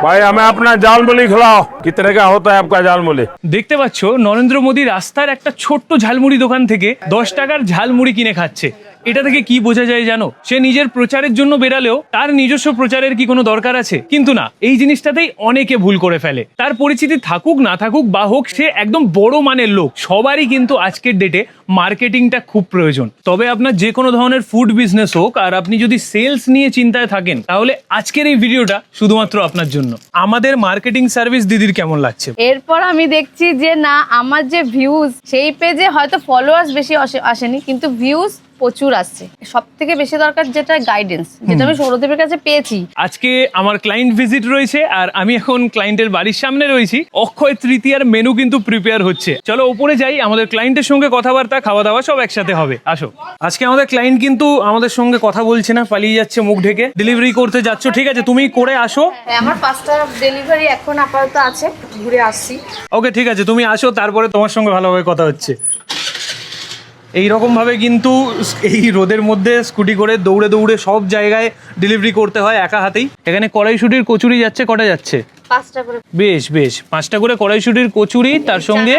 भाई हमें अपना জাল মুড়ি खिलाओ कितने का होता है आपका জাল মুড়ি। দেখতে পাচ্ছ নরেন্দ্র মোদী রাস্তার একটা ছোট্ট ঝালমুড়ি দোকান থেকে 10 টাকার ঝালমুড়ি কিনে খাচ্ছে। এটা থেকে কি বোঝা যায় জানো? সে নিজের প্রচারের জন্য বেরালেও তার নিজস্ব প্রচারের কি কোনো দরকার আছে? কিন্তু না, এই জিনিসটাতেই অনেকে ভুল করে ফেলে। তার পরিচিতি থাকুক না থাকুক বা হোক, সে একদম বড় মানের লোক। সবারই কিন্তু আজকের ডেটে মার্কেটিংটা খুব প্রয়োজন। তবে আপনার যে কোনো ধরনের ফুড বিজনেস হোক, আর আপনি যদি সেলস নিয়ে চিন্তায় থাকেন, তাহলে আজকের এই ভিডিওটা শুধুমাত্র আপনার জন্য। আমাদের মার্কেটিং সার্ভিস দিদির কেমন লাগছে? এরপর আমি দেখছি যে না, আমার যে ভিউজ, সেই পেজে হয়তো ফলোয়ার্স বেশি আসেনি, কিন্তু ভিউজ প্রচুর আসছে। সব থেকে বেশি দরকার যেটা গাইডেন্স, যেটা আমি সৌরদীপের কাছে পেয়েছি। আজকে আমার ক্লায়েন্ট ভিজিট রয়েছে, আর আমি এখন ক্লায়েন্টের বাড়ির সামনে রয়েছি। অক্ষয় তৃতীয়ার মেনু কিন্তু প্রিপেয়ার হচ্ছে। চলো উপরে যাই, আমাদের ক্লায়েন্টের সঙ্গে কথাবার্তা, খাওয়া দাওয়া সব একসাথে হবে। আসো। আজকে আমাদের ক্লায়েন্ট কিন্তু আমাদের সঙ্গে কথা বলছে না, পালিয়ে যাচ্ছে মুখ ঢেকে। ডেলিভারি করতে যাচ্ছ, ঠিক আছে, তুমি করে আসো। আমার 5টা ডেলিভারি এখন আপাতত আছে, ঘুরে আসছি। ওকে, ঠিক আছে, তুমি আসো, তারপরে তোমার সঙ্গে ভালোভাবে কথা হচ্ছে। এইরকম ভাবে কিন্তু এই রোদের মধ্যে স্কুটি করে দৌড়ে দৌড়ে সব জায়গায় ডেলিভারি করতে হয় একা হাতেই। এখানে কড়াইশুটির কচুরি যাচ্ছে, কটা যাচ্ছে? 5টা করে। বেশ বেশ, 5টা করে কড়াইশুটির কচুরি, তার সঙ্গে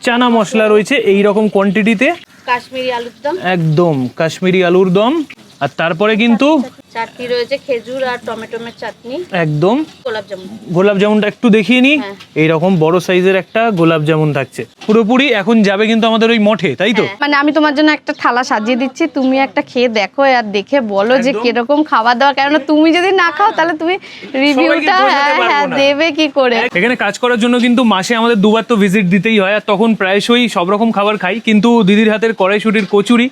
চানা মশলা রয়েছে এই রকম কোয়ান্টিটিতে। কাশ্মীরি আলুর দম, একদম কাশ্মীরি আলুর দম। আর তারপরে কিন্তু চাটনি রয়েছে, খেজুর আর টমেটোমের চাটনি। একদম গোলাপ জামুন। গোলাপ জামুনটা একটু দেখিয়ে নি। এইরকম বড় সাইজের একটা গোলাপ জামুন থাকছে। পুরোপুরি এখন যাবে কিন্তু আমাদের ওই মঠে, তাই তো? মানে আমি তোমার জন্য একটা থালা সাজিয়ে দিচ্ছি, তুমি একটা খেয়ে দেখো আর দেখে বলো যে কিরকম খাওয়া দাওয়া। কারণ তুমি যদি না খাও তাহলে তুমি রিভিউটা দেবে কি করে? এখানে কাজ করার জন্য কিন্তু মাসে আমাদের দুবার তো ভিজিট দিতেই হয়, আর তখন প্রায়শই সব রকম খাবার খাই। কিন্তু দিদির হাতের কড়াইশুটির কচুরি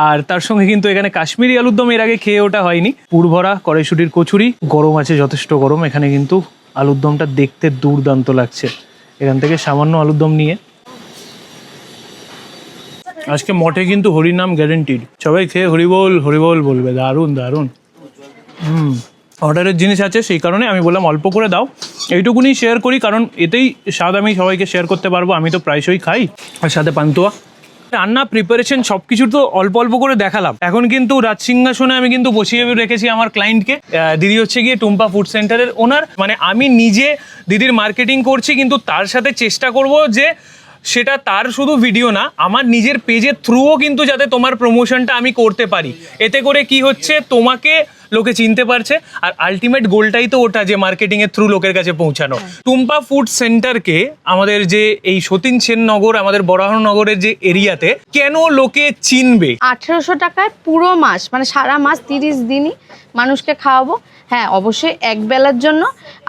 আর তার সঙ্গে কিন্তু এখানে কাশ্মীরি আলুর দম এর আগে খেয়ে ওটা হয়নি। পুরভরা কড়াইশুটির কচুরি, গরম আছে, যথেষ্ট গরম। এখানে কিন্তু আলুর দমটা দেখতে দুর্দান্ত লাগছে। এখান থেকে সামান্য আলুর দম নিয়ে আজকে মঠে কিন্তু হরিনাম গ্যারেন্টিড। সবাই খেয়ে হরিবোল হরিবোল বলবে। দারুণ দারুণ। অর্ডারের জিনিস আছে, সেই কারণে আমি বললাম অল্প করে দাও। এইটুকুনি শেয়ার করি, কারণ এতেই স্বাদ আমি সবাইকে শেয়ার করতে পারবো। আমি তো প্রায়শই খাই, আর সাথে পান্তুয়া। রান্না প্রিপারেশন সবকিছু তো অল্প অল্প করে দেখালাম। এখন কিন্তু রাজসিংহাসনে আমি কিন্তু বসিয়ে রেখেছি আমার ক্লায়েন্টকে। দিদি হচ্ছে গিয়ে টুম্পা ফুড সেন্টারের ওনার। মানে আমি নিজে দিদির মার্কেটিং করছি, কিন্তু তার সাথে চেষ্টা করব যে সেটা তার শুধু ভিডিও না, আমার নিজের পেজের থ্রুও কিন্তু যাতে তোমার প্রমোশনটা আমি করতে পারি। এতে করে কি হচ্ছে, তোমাকে লোকে চিনতে পারছে, আর আলটিমেট গোলটাই তো ওটা, যে মার্কেটিং এর থ্রু লোকের কাছে পৌঁছানো। টুম্পা ফুড সেন্টারকে আমাদের যে এই সতীন সেন নগর, আমাদের বরাহনগরের যে এরিয়াতে কেন লোকে চিনবে? 1800 টাকায় পুরো মাস, মানে সারা মাস 30 দিনই মানুষকে খাওয়াবো। হ্যাঁ, অবশ্যই এক বেলার জন্য।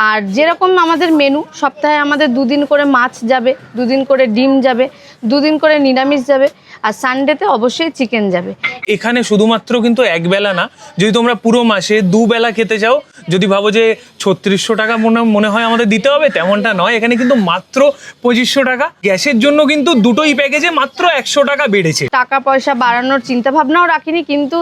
আর যেরকম আমাদের মেনু, সপ্তাহে আমাদের 2 দিন করে মাছ যাবে, 2 দিন করে ডিম যাবে, 2 দিন করে নিরামিষ যাবে, আর সানডেতে অবশ্যই চিকেন যাবে। এখানে শুধুমাত্র কিন্তু এক বেলা না, যদি তোমরা পুরো মাসে 2 বেলা খেতে চাও, যদি ভাবো যে 3600 টাকা মনে হয় আমাদের দিতে হবে, তেমনটা নয়। এখানে কিন্তু মাত্র 2500 টাকা। গ্যাসের জন্য কিন্তু দুটোই প্যাকেজে মাত্র 100 টাকা বেড়েছে। টাকা পয়সা বাড়ানোর চিন্তা ভাবনাও রাখিনি, কিন্তু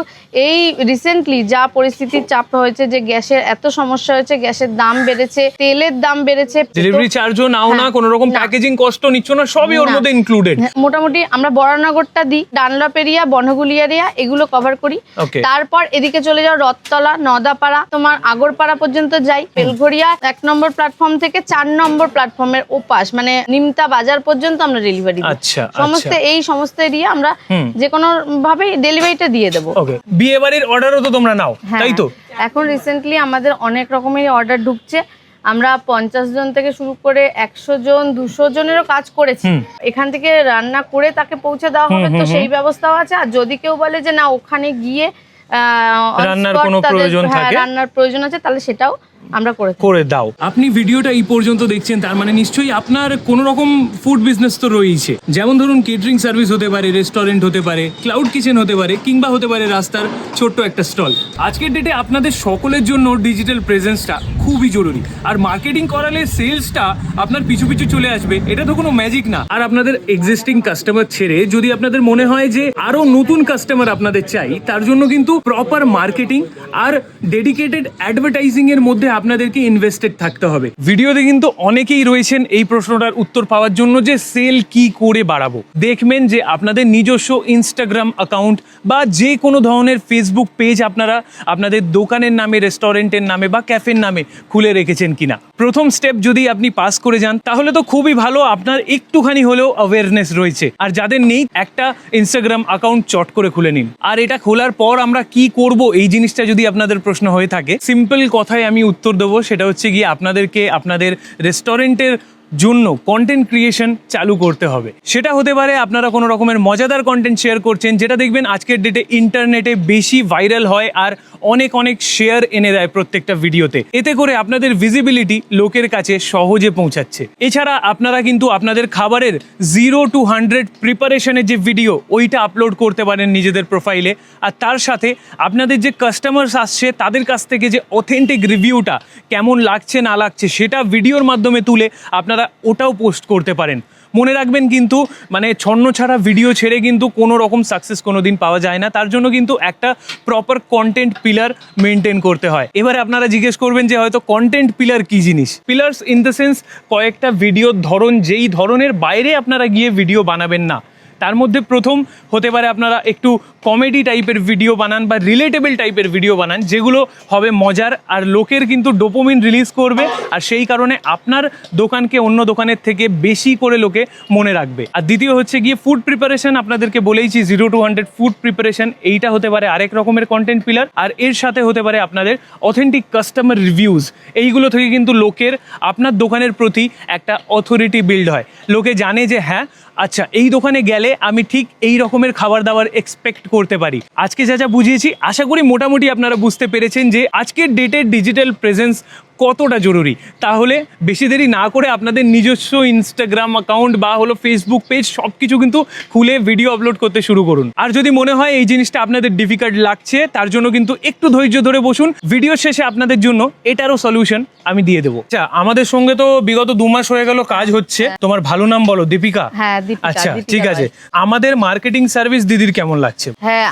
এই রিসেন্টলি যা পরিস্থিতির চাপ হয়েছে, যে গ্যাসের এত সমস্যা হয়েছে, গ্যাসের দাম বেড়েছে, তেলের দাম বেড়েছে, ডেলিভারি চার্জও নাও না, কোনো রকম প্যাকেজিং কষ্ট নিচ্ছ না, সবই ওর মধ্যে ইনক্লুডেড। মোটামুটি আমরা বরানগরটা দিই, ডানলপ এরিয়া, বনগুলি এরিয়া, এগুলো কভার করি। তারপর এদিকে চলে যাও রথতলা, নদাপাড়া, তোমার আগরপাড়া পর্যন্ত যাই। বেলঘরিয়া 1 নম্বর প্ল্যাটফর্ম থেকে 4 নম্বর প্ল্যাটফর্মের ওপাশ, মানে নিমতা বাজার পর্যন্ত আমরা ডেলিভারি দিই। সমস্ত এই সমস্ত এরিয়া আমরা যে কোনো ভাবে ডেলিভারিটা দিয়ে দেবো। বিয়ে বাড়ির অর্ডারও তো তোমরা নাও, তাই তো? এখন রিসেন্টলি আমাদের অনেক রকমের অর্ডার ঢুকছে। আমরা 50 জন থেকে শুরু করে 100 জন 200 জনেরও কাজ করেছি। এখান থেকে রান্না করে তাকে পৌঁছে দেওয়া হবে, তো সেই ব্যবস্থাও আছে। আর যদি কেউ বলে যে না, ওখানে গিয়ে রান্নার কোনো প্রয়োজন থাকে, রান্নার প্রয়োজন আছে, তাহলে সেটাও আমরা করে দাও। আপনি ভিডিওটা এই পর্যন্ত দেখছেন, তার মানে নিশ্চয়ই আপনার কোনো রকম ফুড বিজনেস তো রয়েছে। যেমন ধরুন কেটারিং সার্ভিস হতে পারে, রেস্টুরেন্ট হতে পারে, ক্লাউড কিচেন হতে পারে, কিংবা হতে পারে রাস্তার ছোট্ট একটা স্টল। আজকের ডেটে আপনাদের সকলের জন্য ডিজিটাল প্রেজেন্সটা খুবই জরুরি। আর মার্কেটিং করালে সেলসটা আপনার পিছু পিছু চলে আসবে, এটা তো কোনো ম্যাজিক না। আর আপনাদের এক্সিস্টিং কাস্টমার ছেড়ে যদি আপনাদের মনে হয় যে আরো নতুন কাস্টমার আপনাদের চাই, তার জন্য কিন্তু প্রপার মার্কেটিং আর ডেডিকেটেড অ্যাডভার্টাইজিং এর মধ্যে আপনাদেরকে ইনভেস্টেড থাকতে হবে। ভিডিওতে কিন্তু অনেকেই রয়েছেন এই প্রশ্নটার উত্তর পাওয়ার জন্য যে সেল কি করে বাড়াবো। দেখবেন যে আপনাদের নিজস্ব ইনস্টাগ্রাম অ্যাকাউন্ট বা যে কোনো ধরনের ফেসবুক পেজ আপনারা আপনাদের দোকানের নামে, রেস্টুরেন্টের নামে বা ক্যাফের নামে খুলে রেখেছেন কিনা। প্রথম স্টেপ যদি আপনি পাস করে যান তাহলে তো খুবই ভালো, আপনার একটুখানি হলেও অ্যাওয়ারনেস রয়েছে। আর যাদের নেই, একটা ইনস্টাগ্রাম অ্যাকাউন্ট চট করে খুলে নিন। আর এটা খোলার পর আমরা কি করব, এই জিনিসটা যদি আপনাদের প্রশ্ন হয়ে থাকে, সিম্পল কথায় আমি উত্তর দেবো। সেটা হচ্ছে গিয়ে আপনাদেরকে আপনাদের রেস্টুরেন্টের জন্য কন্টেন্ট ক্রিয়েশন চালু করতে হবে। সেটা হতে পারে আপনারা কোনো রকমের মজাদার কন্টেন্ট শেয়ার করছেন, যেটা দেখবেন আজকের ডেটে ইন্টারনেটে বেশি ভাইরাল হয় আর অনেক অনেক শেয়ার এনে দেয় প্রত্যেকটা ভিডিওতে। এতে করে আপনাদের ভিজিবিলিটি লোকের কাছে সহজে পৌঁছাচ্ছে। এছাড়া আপনারা কিন্তু আপনাদের খাবারের 0 to 100 প্রিপারেশনের যে ভিডিও, ওইটা আপলোড করতে পারেন নিজেদের প্রোফাইলে। আর তার সাথে আপনাদের যে কাস্টমার্স আসছে তাদের কাছ থেকে যে অথেন্টিক রিভিউটা কেমন লাগছে না লাগছে সেটা ভিডিওর মাধ্যমে তুলে আপনারা ওটাও পোস্ট করতে পারেন। মনে রাখবেন কিন্তু মানে ছন্ন ছাড়া ভিডিও ছেড়ে কিন্তু কোনো রকম সাকসেস কোনোদিন পাওয়া যায় না। তার জন্য কিন্তু একটা প্রপার কন্টেন্ট পিলার মেনটেন করতে হয়। এবারে আপনারা জিজ্ঞেস করবেন যে হয়তো কন্টেন্ট পিলার কি জিনিস। পিলার্স ইন দ্য সেন্স কয়েকটা ভিডিওর ধরন, যেই ধরনের বাইরে আপনারা গিয়ে ভিডিও বানাবেন না। তার মধ্যে প্রথম হতে পারে আপনারা একটু কমেডি টাইপের ভিডিও বানান বা রিলেটেবল টাইপের ভিডিও বানান, যেগুলো হবে মজার আর লোকের কিন্তু ডোপামিন রিলিজ করবে। আর সেই কারণে আপনার দোকানকে অন্য দোকানের থেকে বেশি করে লোকে মনে রাখবে। আর দ্বিতীয় হচ্ছে গিয়ে ফুড প্রিপারেশন। আপনাদেরকে বলেইছি 0 to 100 ফুড প্রিপারেশন, এইটা হতে পারে আরেক রকমের কন্টেন্ট পিলার। আর এর সাথে হতে পারে আপনাদের অথেন্টিক কাস্টমার রিভিউজ। এইগুলো থেকে কিন্তু লোকের আপনার দোকানের প্রতি একটা অথরিটি বিল্ড হয়। লোকে জানে যে হ্যাঁ, আচ্ছা এই দোকানে গেলে আমি ঠিক এই রকমের খাবার দাবার এক্সপেক্ট করতে পারি। আজকে যা যা বুঝিয়েছি আশা করি মোটামুটি আপনারা বুঝতে পেরেছেন যে আজকের ডেটের ডিজিটাল প্রেজেন্স কতটা জরুরি। তাহলে বেশি দেরি না করে আপনাদের নিজস্ব ইনস্টাগ্রাম অ্যাকাউন্ট বা হলো ফেসবুক পেজ সব কিছু কিন্তু খুলে ভিডিও আপলোড করতে শুরু করুন। আর যদি মনে হয় এই জিনিসটা আপনাদের ডিফিকাল্ট লাগছে, তার জন্য কিন্তু একটু ধৈর্য ধরে বসুন। ভিডিও শেষে আপনাদের জন্য এটারও সলিউশন আমি দিয়ে দেবো। আচ্ছা, আমাদের সঙ্গে তো বিগত 2 মাস হয়ে গেল কাজ হচ্ছে। তোমার ভালো নাম বলো? দীপিকা? হ্যাঁ, দীপিকা। আচ্ছা ঠিক আছে। আমাদের মার্কেটিং সার্ভিস দিদির কেমন লাগছে? হ্যাঁ,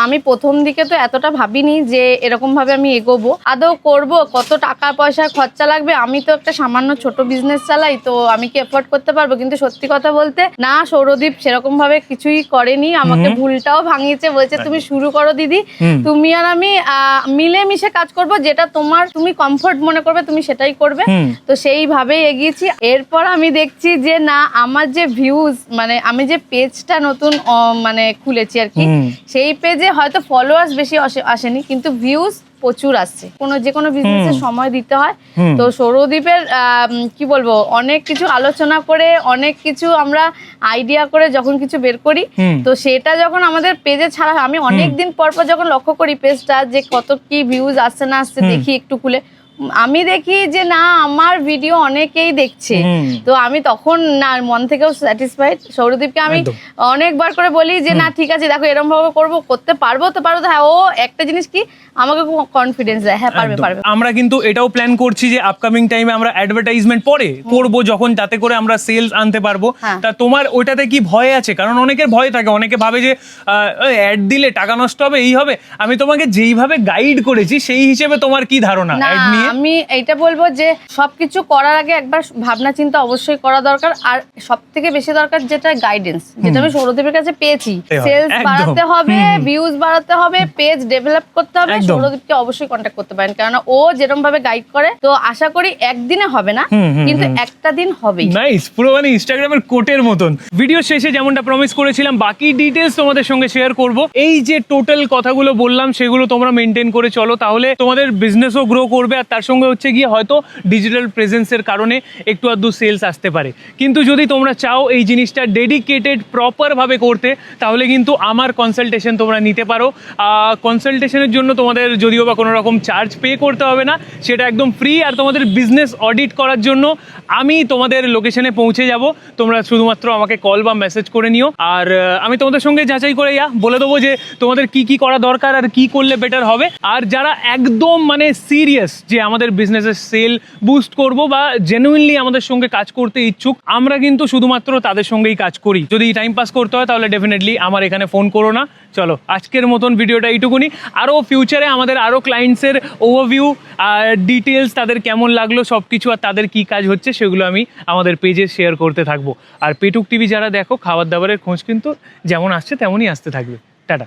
আমি প্রথম দিকে তো এতটা ভাবিনি যে এরকম ভাবে আমি এগোবো, আদৌ করব, কত টাকা পয়সা খরচা লাগবে। আমি তো একটা সামান্য ছোট বিজনেস চালাই, তো আমি কি এফোর্ড করতে পারবো? কিন্তু সত্যি কথা বলতে না, সৌরদীপ সেরকম ভাবে কিছুই করেনি, আমাকে ভুলটাও ভাঙিয়েছে। বলছে তুমি শুরু করো দিদি, তুমি আর আমি মিলেমিশে কাজ করব, যেটা তুমি কমফোর্ট মনে করবে তুমি সেটাই করবে। তো সেইভাবেই এগিয়েছি। এরপর আমি দেখছি যে না, আমার যে ভিউজ, মানে আমি যে পেজটা নতুন মানে খুলেছি আর কি, সেই পেজে হয়তো ফলোয়ার্স বেশি আসেনি, কিন্তু ভিউজ প্রচুর আসছে। যে কোনো বিজনেসে সময় দিতে হয়। তো সৌরদীপের কি বলবো, অনেক কিছু আলোচনা করে, অনেক কিছু আমরা আইডিয়া করে যখন কিছু বের করি, তো সেটা যখন আমাদের পেজে ছাড়া, আমি অনেকদিন পর পর যখন লক্ষ্য করি পেজটা যে কত কি ভিউজ আসছে না আসছে, দেখি একটু খুলে, আমি দেখি যে না, আমার ভিডিও অনেকেই দেখছে। তো আমি তখন না মন থেকেও স্যাটিসফাইড। সৌরদীপকে আমি অনেকবার করে বলি যে না ঠিক আছে, দেখো এরকম ভাবে করবো, করতে পারবো তো পারবো। হ্যাঁ, ও একটা জিনিস কি আমাকে খুব কনফিডেন্স দেয়, হ্যাঁ পারবে পারবে। আমরা কিন্তু এটাও প্ল্যান করছি যে আপকামিং টাইমে আমরা অ্যাডভার্টাইজমেন্ট পরে করবো যখন, যাতে করে আমরা সেলস আনতে পারবো। তা তোমার ওইটাতে কি ভয় আছে? কারণ অনেকের ভয় থাকে, অনেকে ভাবে যে অ্যাড দিলে টাকা নষ্ট হবে, এই হবে। আমি তোমাকে যেইভাবে গাইড করেছি সেই হিসেবে তোমার কি ধারণা অ্যাড নিয়ে? আমি এইটা বলবো যে সবকিছু করার আগে একবার ভাবনা চিন্তা অবশ্যই করা দরকার। আর সব থেকে বেশি দরকার যেটা গাইডেন্স, যেটা আমি সৌরদীপের কাছে পেয়েছি। সেলস বাড়াতে হবে, ভিউজ বাড়াতে হবে, পেজ ডেভেলপ করতে হবে, সৌরদীপকে অবশ্যই কন্ট্যাক্ট করতে পারেন। কারণ ও যেরকম ভাবে গাইড করে, তো আশা করি একদিনে হবে না, কিন্তু একটা দিন হবে। নাইস, পুরো মানে ইনস্টাগ্রামের কোটের মতন। ভিডিও শেষে যেমনটা প্রমিস করেছিলাম, বাকি ডিটেলস তোমাদের সঙ্গে শেয়ার করব। এই যে টোটাল কথাগুলো বললাম, সেগুলো তোমরা মেনটেন করে চলো, তাহলে তোমাদের বিজনেসও গ্রো করবে। আর তার সঙ্গে হচ্ছে গিয়ে হয়তো ডিজিটাল প্রেজেন্সের কারণে একটু আধটু সেলস আসতে পারে। কিন্তু যদি তোমরা চাও এই জিনিসটা ডেডিকেটেড প্রপার ভাবে করতে, তাহলে কিন্তু আমার কনসালটেশন তোমরা নিতে পারো। কনসালটেশনের জন্য তোমাদের যদিও বা কোনো রকম চার্জ পে করতে হবে না, সেটা একদম ফ্রি। আর তোমাদের বিজনেস অডিট করার জন্য আমি তোমাদের লোকেশনে পৌঁছে যাব, তোমরা শুধুমাত্র আমাকে কল বা মেসেজ করে নিও। আর আমি তোমাদের সঙ্গে যাচাই করে বলে দেবো যে তোমাদের কি কি করা দরকার আর কি করলে বেটার হবে। আর যারা একদম মানে সিরিয়াস যে আমাদের বিজনেসের সেল বুস্ট করব বা জেনুইনলি আমাদের সঙ্গে কাজ করতে ইচ্ছুক, আমরা কিন্তু শুধুমাত্র তাদের সঙ্গেই কাজ করি। যদি টাইম পাস করতে হয় তাহলে ডেফিনেটলি আমার এখানে ফোন করো না। চলো আজকের মতন ভিডিওটা এইটুকুনি। আরও ফিউচারে আমাদের আরও ক্লায়েন্টসের ওভারভিউ, ডিটেলস, তাদের কেমন লাগলো সব কিছু আর তাদের কী কাজ হচ্ছে সেগুলো আমি আমাদের পেজে শেয়ার করতে থাকবো। আর পেটুক টিভি যারা দেখো, খাবার দাবারের খোঁজ কিন্তু যেমন আসছে তেমনই আসতে থাকবে। টাটা।